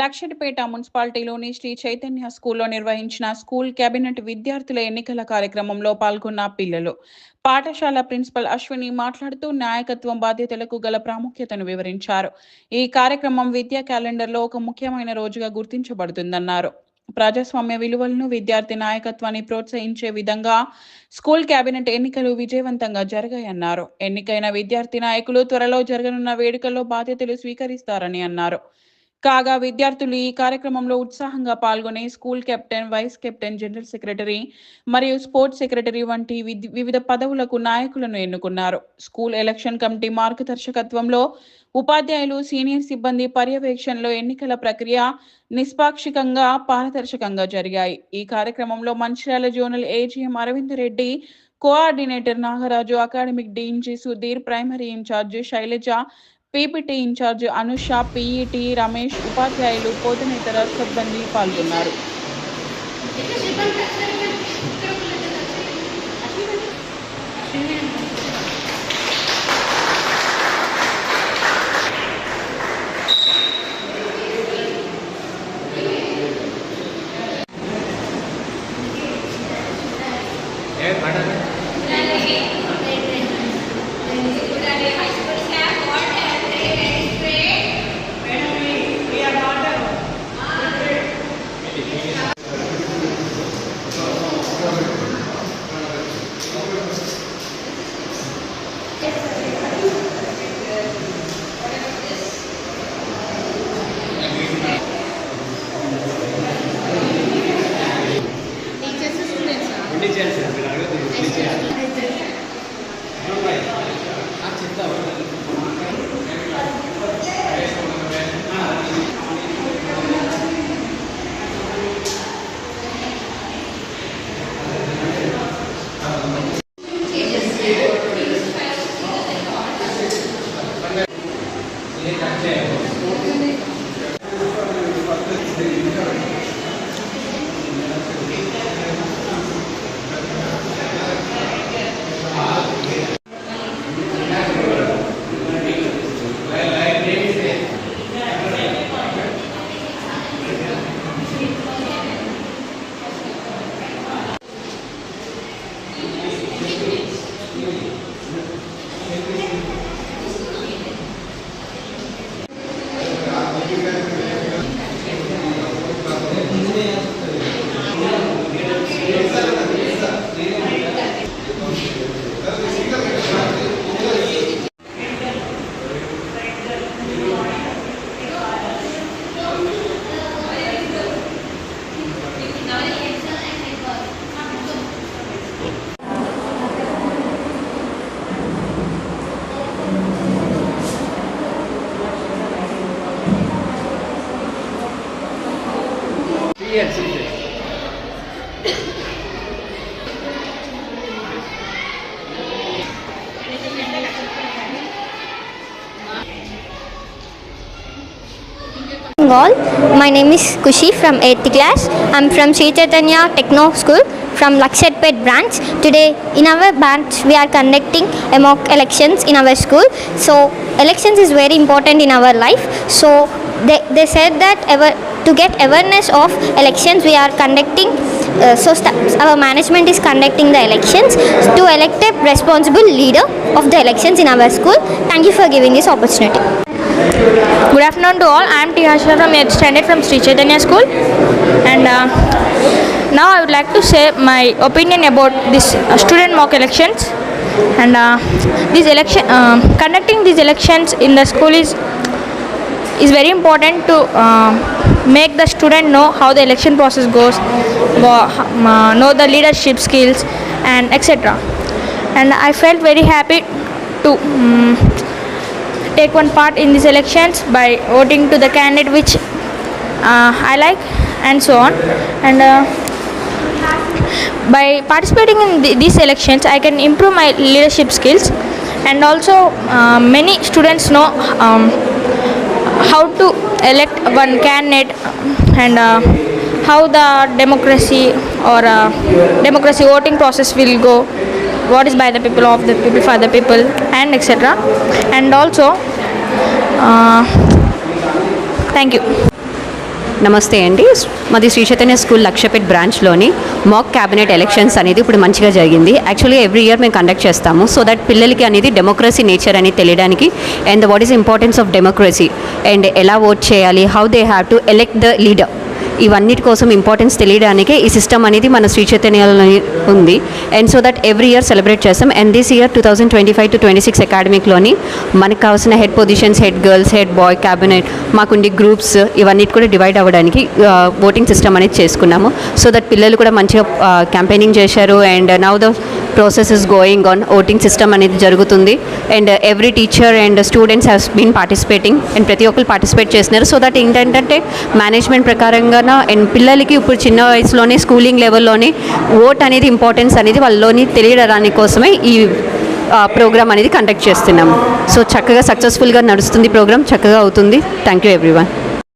లక్షటిపేట మున్సిపాలిటీలోని శ్రీ చైతన్య స్కూల్లో నిర్వహించిన school cabinet విద్యార్థుల ఎన్నికల కార్యక్రమంలో పాల్గొన్న పిల్లలు. పాఠశాల ప్రిన్సిపల్ అశ్విని మాట్లాడుతూ నాయకత్వం బాధ్యతలకు గల ప్రాముఖ్యతను వివరించారు. ఈ కార్యక్రమం విద్యా క్యాలెండర్లో ఒక ముఖ్యమైన రోజుగా గుర్తించబడుతుందన్నారు. ప్రజాస్వామ్య విలువలను, విద్యార్థి నాయకత్వాన్ని ప్రోత్సహించే విధంగా స్కూల్ కేబినెట్ ఎన్నికలు విజయవంతంగా జరిగాయన్నారు. ఎన్నికైన విద్యార్థి నాయకులు త్వరలో జరగనున్న వేడుకల్లో బాధ్యతలు స్వీకరిస్తారని అన్నారు. కాగా విద్యార్థులు ఈ కార్యక్రమంలో ఉత్సాహంగా పాల్గొని school captain, vice captain, general secretary మరియు స్పోర్ట్స్ సెక్రటరీ వంటి వివిధ పదవులకు నాయకులను ఎన్నుకున్నారు. స్కూల్ ఎలక్షన్ కమిటీ మార్గదర్శకత్వంలో ఉపాధ్యాయులు, సీనియర్ సిబ్బంది పర్యవేక్షణలో ఎన్నికల ప్రక్రియ నిష్పాక్షికంగా, పారదర్శకంగా జరిగాయి. ఈ కార్యక్రమంలో Mancherial zonal AGM Aravind Reddy, coordinator Nagaraju, academic dean G Sudheer, primary incharge Shailaja, PPT incharge Anusha, PET Ramesh, ఉపాధ్యాయులు, బోధనేతర సిబ్బంది పాల్గొన్నారు. All. My name is Kushi from 8th class. I'm from Sri Chaitanya Techno School from Lakshatpet branch. Today in our branch we are conducting a mock elections in our school. So elections is very important in our life. So they said that to get awareness of elections we are conducting our management is conducting the elections to elect a responsible leader of the elections in our school. Thank you for giving this opportunity. Good afternoon to all. I am Tihasha from 8th standard from Sri Chaitanya School, and now I would like to say my opinion about this student mock elections. And conducting these elections in the school is very important to make the student know how the election process goes, know the leadership skills and etc. And I felt very happy to take one part in these elections by voting to the candidate which I like and so on. And by participating in these elections I can improve my leadership skills, and also many students know how to elect one candidate and how the democracy or democracy voting process will go, what is by the people, of the people, for the people, and etc. And also thank you. నమస్తే అండి. మాది Shri Chaitanya school Lakshpet బ్రాంచ్లోని మాక్ cabinet elections అనేది ఇప్పుడు మంచిగా జరిగింది. Actually every year మేము conduct చేస్తాము so that పిల్లలకి అనేది డెమోక్రసీ నేచర్ అనేది తెలియడానికి and what is importance of democracy and ఎలా ఓట్ చేయాలి, how they have to elect the leader, ఇవన్నిటి కోసం ఇంపార్టెన్స్ తెలియడానికే ఈ సిస్టమ్ అనేది మన శ్రీ చైతన్యలో ఉంది. And so that every year celebrate చేస్తాం. అండ్ దిస్ ఇయర్ 2025-26 అకాడమిక్లోని మనకు కావాల్సిన head positions, head girls, head boy, cabinet, మాకుండే గ్రూప్స్ ఇవన్నిటి కూడా డివైడ్ అవ్వడానికి ఓటింగ్ సిస్టమ్ అనేది చేసుకున్నాము. సో దట్ పిల్లలు కూడా మంచిగా క్యాంపెయినింగ్ చేశారు. And now the process is going on. Voting system అనేది జరుగుతుంది. And every teacher and students has been participating and ప్రతి ఒక్కరు పార్టిసిపేట్ చేస్తున్నారు. సో దట్ ఏంటంటే మేనేజ్మెంట్ ప్రకారంగా అండ్ పిల్లలకి ఇప్పుడు చిన్న వయసులోనే స్కూలింగ్ లెవెల్లోనే ఓట్ అనేది ఇంపార్టెన్స్ అనేది వాళ్ళలోని తెలియడానికి కోసమే ఈ ప్రోగ్రామ్ అనేది కండక్ట్ చేస్తున్నాము. సో చక్కగా సక్సెస్ఫుల్గా నడుస్తుంది, ప్రోగ్రామ్ చక్కగా అవుతుంది. Thank you everyone.